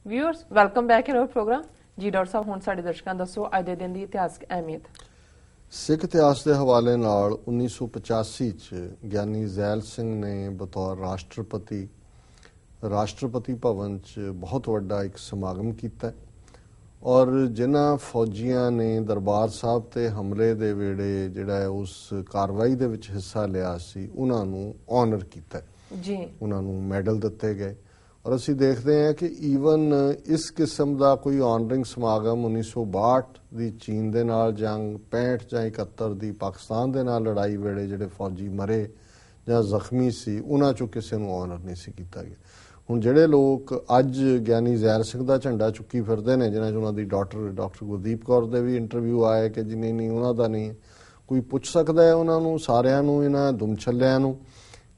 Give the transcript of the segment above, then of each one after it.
Viewers welcome back in our programme जी doctor साहब हुण साडे दर्शकां दसो अज दे दिन दी इतिहासक अहमियत। सिख इतिहास के हवाले नाल 1985 च ज्ञानी जैल सिंह ने बतौर राष्ट्रपति भवन च बहुत वड्डा एक समागम किया और जिन्हां फौजियां ने दरबार साहब ते हमले दे वेड़े जिहड़ा उस कार्रवाई दे विच हिस्सा लिया सी उन्हां नूं ऑनर किया जी, उन्हां नूं मैडल दिते गए। और असी देखते हैं कि ईवन इस किस्म का कोई ऑनरिंग समागम 1962 की चीन के नाल जंग 65 या 71 की पाकिस्तान के नाल लड़ाई वेले जिहड़े फौजी मरे या जख्मी सी उन्हां चों किसी नूं ऑनर नहीं सी कीता गया। हुण जिहड़े लोग अज ज्ञानी जैल सिंह का झंडा चुक्की फिरदे ने जिन्हां चों उन्हां दी डॉक्टर गुरदीप कौर दे भी इंटरव्यू आए कि जी नहीं उन्हां दा नहीं कोई पुछ सकदा है उन्हां नूं सारिआं नूं इन्हां दुमछल्लिआं नूं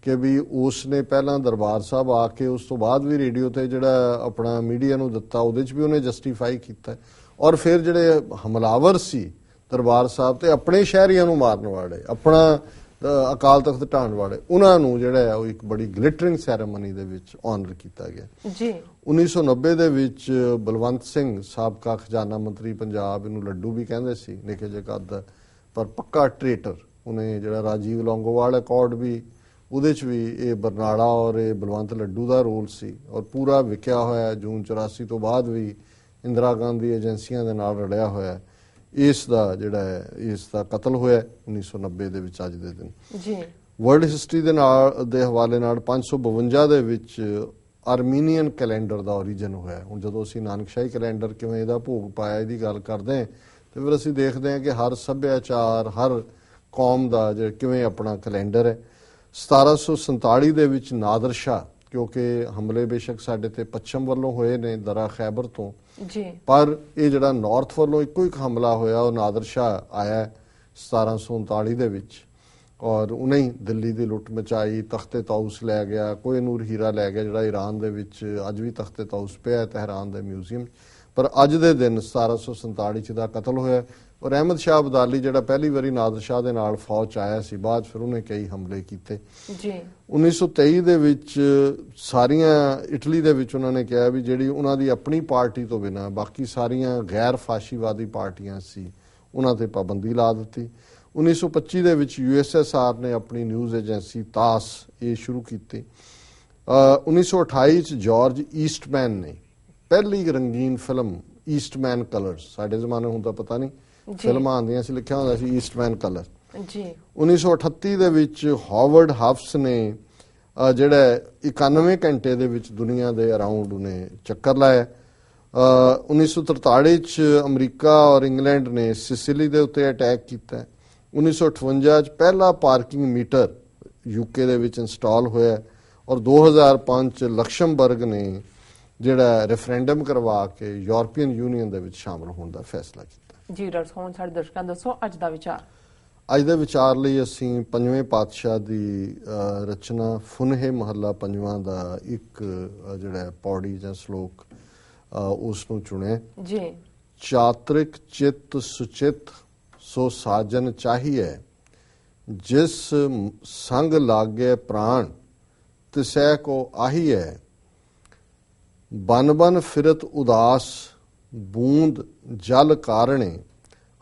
कि भी उसने पहला दरबार साहब आके उस तो बाद भी रेडियो ते जिहड़ा अपना मीडिया नूं दिता उहदे च भी उन्हें जस्टिफाई किया और फिर जिहड़े हमलावर सी दरबार साहब ते अपने शहरीआं नूं मारन वाले अपना अकाल तख्त ढाण वाले उन्हां नूं जिहड़ा है एक बड़ी ग्लिटरिंग सैरेमनी दे विच ऑनर किया गया जी। 1990 दे विच बलवंत सिंह साबका खजाना मंत्री पंजाब इनूं लड्डू भी कहंदे सी निके जे कद पर पक्का ट्रेटर उन्हें जिहड़ा राजीव लौंगोवाल अकॉर्ड भी ਉਹਦੇ ਚ ਵੀ ਇਹ ਬਰਨਾਲਾ और ਇਹ ਬਲਵੰਤ ਲੱਡੂ ਦਾ ਰੋਲ ਸੀ और पूरा ਵਿਕਿਆ ਹੋਇਆ ਜੂਨ 84 ਤੋਂ ਬਾਅਦ ਵੀ ਇੰਦਰਾ ਗਾਂਧੀ ਏਜੰਸੀਆਂ ਦੇ ਨਾਲ ਰਲਿਆ ਹੋਇਆ ਇਸ ਦਾ ਜਿਹੜਾ ਹੈ ਇਸ ਦਾ ਕਤਲ ਹੋਇਆ 1990 ਦੇ ਵਿੱਚ ਅੱਜ ਦੇ ਦਿਨ ਜੀ। ਵਰਲਡ ਹਿਸਟਰੀ ਦੇ ਨਾਲ ਦੇ ਹਵਾਲੇ ਨਾਲ 552 ਦੇ ਵਿੱਚ ਆਰਮੀਨੀਅਨ ਕੈਲੰਡਰ ਦਾ origin ਹੋਇਆ। ਹੁਣ ਜਦੋਂ ਅਸੀਂ ਨਾਨਕਸ਼ਾਹੀ ਕੈਲੰਡਰ ਕਿਵੇਂ ਇਹਦਾ ਭੋਗ ਪਾਇਆ ਇਹਦੀ ਗੱਲ ਕਰਦੇ ਹਾਂ ਤੇ ਫਿਰ ਅਸੀਂ ਦੇਖਦੇ ਹਾਂ ਕਿ ਹਰ ਸੱਭਿਆਚਾਰ ਹਰ ਕੌਮ ਦਾ ਜਿਹੜਾ ਕਿਵੇਂ ਆਪਣਾ ਕੈਲੰਡਰ ਹੈ। 1747 ਦੇ ਵਿੱਚ ਨਾਦਰ ਸ਼ਾਹ ਕਿਉਂਕਿ ਹਮਲੇ ਬੇਸ਼ੱਕ ਸਾਡੇ ਤੇ ਪੱਛਮ ਵੱਲੋਂ ਹੋਏ ਨੇ ਦਰਾ ਖੈਬਰ ਤੋਂ ਜੀ ਪਰ ਇਹ ਜਿਹੜਾ ਨਾਰਥ ਵੱਲੋਂ ਇੱਕੋ ਇੱਕ ਹਮਲਾ ਹੋਇਆ ਉਹ ਨਾਦਰ ਸ਼ਾਹ ਆਇਆ 1739 ਦੇ ਵਿੱਚ ਔਰ ਉਹਨੇ ਹੀ ਦਿੱਲੀ ਦੀ ਲੁੱਟ ਮਚਾਈ ਤਖਤੇ ਤਾਊਸ ਲੈ ਗਿਆ ਕੋਹਿਨੂਰ ਹੀਰਾ ਲੈ ਗਿਆ ਜਿਹੜਾ ਈਰਾਨ ਦੇ ਵਿੱਚ ਅੱਜ ਵੀ ਤਖਤੇ ਤਾਊਸ ਪਿਆ ਤਹਿਰਾਨ ਦੇ ਮਿਊਜ਼ੀਅਮ ਪਰ ਅੱਜ ਦੇ ਦਿਨ 1747 ਚ ਦਾ ਕਤਲ ਹੋਇਆ और अहमद शाह अब्दाली जिहड़ा पहली बारी नादर शाह दे नाल फौज च आया सी बाद फिर उन्हें कई हमले कीते जी। 1923 दे विच सारियां इटली दे विच उन्होंने कहा भी जिहड़ी उन्हां दी अपनी पार्टी तो बिना बाकी सारियां गैर फाशीवादी पार्टियां सी उन्हां ते पाबंदी ला दित्ती। 1925 दे विच USSR ने अपनी न्यूज़ एजेंसी तास ये शुरू की। 1928 च जॉर्ज ईस्टमैन ने पहली रंगीन फिल्म ईस्टमैन कलर्स साडे जमाने हुण तां पता नहीं ਫਿਲਮਾਂ ਆਉਂਦੀਆਂ ਸੀ ਲਿਖਿਆ ਹੁੰਦਾ ਸੀ ਈਸਟਮੈਨ ਕਲਰ ਜੀ। 1938 ਦੇ ਵਿੱਚ ਹਾਵਰਡ ਹਫਸ ਨੇ ਜਿਹੜਾ 91 ਘੰਟੇ ਦੇ ਵਿੱਚ ਦੁਨੀਆ ਦੇ ਅਰਾਊਂਡ ਉਹਨੇ ਚੱਕਰ ਲਾਇਆ। 1943 ਚ ਅਮਰੀਕਾ ਔਰ ਇੰਗਲੈਂਡ ਨੇ ਸਿਸਿਲੀ ਦੇ ਉੱਤੇ ਅਟੈਕ ਕੀਤਾ। 1958 ਚ ਪਹਿਲਾ ਪਾਰਕਿੰਗ ਮੀਟਰ UK ਦੇ ਵਿੱਚ ਇੰਸਟਾਲ ਹੋਇਆ ਔਰ 2005 ਚ ਲਕਸ਼ਮਬਰਗ ਨੇ ਜਿਹੜਾ ਰੈਫਰੈਂਡਮ ਕਰਵਾ ਕੇ ਯੂਰਪੀਅਨ ਯੂਨੀਅਨ ਦੇ ਵਿੱਚ ਸ਼ਾਮਲ ਹੋਣ ਦਾ ਫੈਸਲਾ ਕੀਤਾ ਜੀ। ਡਾਕਟਰ ਸਾਹਿਬ ਸਾਡੇ ਦਰਸ਼ਕਾਂ ਦੱਸੋ ਅੱਜ ਦਾ ਵਿਚਾਰ। ਅੱਜ ਦੇ ਵਿਚਾਰ ਲਈ ਅਸੀਂ ਪੰਜਵੇਂ ਪਾਤਸ਼ਾਹ ਦੀ ਰਚਨਾ ਫੁਨਹੇ ਮਹੱਲਾ ਪੰਜਵਾਂ ਦਾ ਇੱਕ ਜਿਹੜਾ ਪੌੜੀ ਜਾਂ ਸ਼ਲੋਕ ਉਸ ਨੂੰ ਚੁਣਿਆ ਜੀ। ਚਾਤ੍ਰਿਕ ਚਿੱਤ ਸੁਚਿਤ ਸੋ ਸਾਜਨ ਚਾਹੀਏ ਜਿਸ ਸੰਗ ਲਾਗੇ ਪ੍ਰਾਣ ਤਿਸੈ ਕੋ ਆਹੀਏ ਬਨ ਬਨ ਫਿਰਤ ਉਦਾਸ बूंद जल कारणे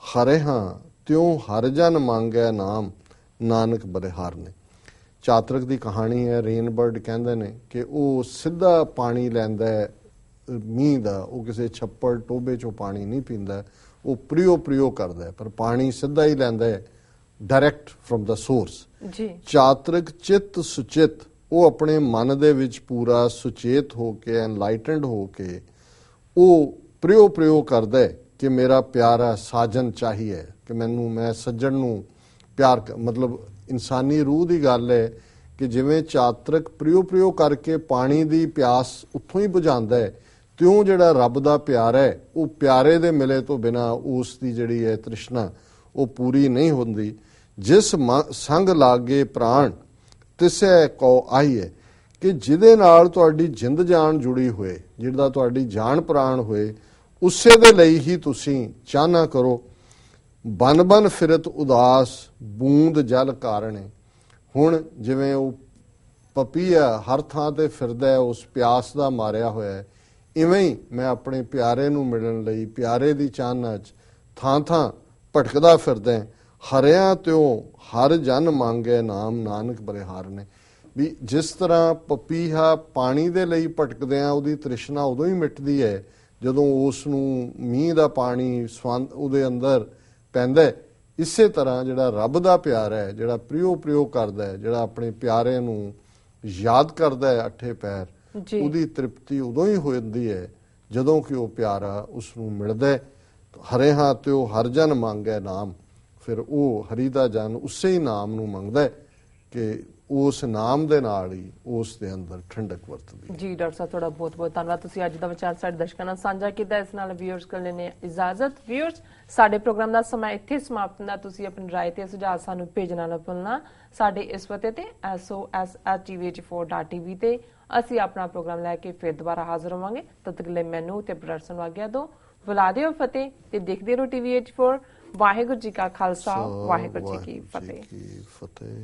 हरेहां त्यों हर जन मांगै नाम नानक बलिहार ने। चातरक की कहानी है रेनबर्ड कहते हैं कि वह सीधा पानी लैंदा मीह का वो किसी छप्पड़ टोबे चों पानी नहीं पींदा वो प्रियो करता है पर पानी सीधा ही लैंदा है डायरैक्ट फ्रॉम द सोर्स जी। चातरक चित्त सुचित वो अपने मन दे विच पूरा सुचेत होके एनलाइटेंड होके वो प्रियो करदा है कि मेरा प्यारा साजन चाहिए कि मैं सज्जन नूं प्यार मतलब इंसानी रूह की गल है कि जिवें चातरक प्रियो करके पानी की प्यास उत्थों ही बुझांदा है त्यों जिहड़ा रब दा प्यार है वो प्यारे दे मिले तो बिना उसकी जिहड़ी है तृष्णा वो पूरी नहीं होंदी। जिस संग लागे प्राण तिसै कौ आईए कि जिहदे नाल तुहाडी जिंद जान जुड़ी होए जिहदा तुहाडी जान प्राण होए उसे दे लई ही तुसी चाहना करो। बन बन फिरत उदास बूंद जल कारणे हुण जिवें वो पपी है हर थां ते फिरदा है उस प्यास दा मारिया होया ਇਵੇਂ ਹੀ ਮੈਂ ਆਪਣੇ ਪਿਆਰੇ ਨੂੰ ਮਿਲਣ ਲਈ ਪਿਆਰੇ ਦੀ ਚਾਹਨਾ 'ਚ ਥਾਂ ਥਾਂ ਭਟਕਦਾ ਫਿਰਦਾ। ਹਰਿਆਂ ਤਿਉ ਹਰ ਜਨ ਮੰਗੈ ਨਾਮ, ਨਾਨਕ ਬਲਿਹਾਰ ਨੇ। ਵੀ ਜਿਸ ਤਰ੍ਹਾਂ ਪਪੀਹਾ ਪਾਣੀ ਦੇ ਲਈ ਭਟਕਦੇ ਆ, ਉਹਦੀ ਤ੍ਰਿਸ਼ਨਾ ਉਦੋਂ ਹੀ ਮਿਟਦੀ ਹੈ ਜਦੋਂ ਉਸ ਨੂੰ ਮੀਂਹ ਦਾ ਪਾਣੀ ਉਹਦੇ ਅੰਦਰ ਪੈਂਦਾ ਹੈ। ਇਸੇ ਤਰ੍ਹਾਂ ਜਿਹੜਾ ਰੱਬ ਦਾ ਪਿਆਰ ਹੈ, ਜਿਹੜਾ ਪ੍ਰਿਓ ਕਰਦਾ ਹੈ, ਜਿਹੜਾ ਆਪਣੇ ਪਿਆਰੇ ਨੂੰ ਯਾਦ ਕਰਦਾ ਹੈ ਅੱਠੇ ਪੈਰ, ਉਹਦੀ ਤ੍ਰਿਪਤੀ ਉਦੋਂ ਹੀ ਹੋ ਜਾਂਦੀ ਹੈ ਜਦੋਂ ਕਿ ਉਹ ਪਿਆਰਾ ਉਸ ਨੂੰ ਮਿਲਦਾ ਹੈ। ਹਰੇ ਹਾਂ ਤਿਉ ਹਰ ਜਨ ਮੰਗੈ ਨਾਮ, ਫਿਰ ਉਹ ਹਰੀ ਦਾ ਜਨ ਉਸੇ ਹੀ ਨਾਮ ਨੂੰ ਮੰਗਦਾ ਹੈ ਕਿ ਉਸ ਨਾਮ ਦੇ ਨਾਲ ਹੀ ਉਸ ਦੇ ਅੰਦਰ ਠੰਡਕ ਵਰਤਦੀ। ਜੀ ਡਾਕਟਰ ਸਾਹਿਬ, ਤੁਹਾਡਾ ਬਹੁਤ ਬਹੁਤ ਧੰਨਵਾਦ। ਤੁਸੀਂ ਅੱਜ ਦਾ ਵਿਚਾਰ ਸਾਡੇ ਦਰਸ਼ਕਾਂ ਨਾਲ ਸਾਂਝਾ ਕੀਤਾ। ਇਸ ਨਾਲ ਵਿਊਅਰਸ ਕੋਲ ਲੈਣੇ ਇਜਾਜ਼ਤ। ਵਿਊਅਰਸ, ਸਾਡੇ ਪ੍ਰੋਗਰਾਮ ਦਾ ਸਮਾਂ ਇੱਥੇ ਸਮਾਪਤ ਹੁੰਦਾ। ਤੁਸੀਂ ਆਪਣੀ ਰਾਏ ਤੇ ਸੁਝਾਅ ਸਾਨੂੰ ਭੇਜਣਾ ਨਾ ਭੁੱਲਣਾ। ਸਾਡੇ ਇਸ ਪਤੇ ਤੇ sos@tv84.tv ਤੇ ਅਸੀਂ ਆਪਣਾ ਪ੍ਰੋਗਰਾਮ ਲੈ ਕੇ ਫਿਰ ਦੁਬਾਰਾ ਹਾਜ਼ਰ ਹੋਵਾਂਗੇ। ਤਦ ਤੱਕ ਲਈ ਮੈਨੂੰ ਤੇ ਪ੍ਰਦਰਸ਼ਨ ਵਾਗਿਆ ਦੋ। ਬੁਲਾ ਦਿਓ ਫਤਿਹ ਤੇ ਦੇਖਦੇ ਰਹੋ TV 84। ਵਾਹਿਗੁਰੂ ਜੀ ਕਾ ਖਾਲਸਾ, ਵਾਹਿਗੁਰੂ ਜੀ ਕੀ ਫਤਿਹ।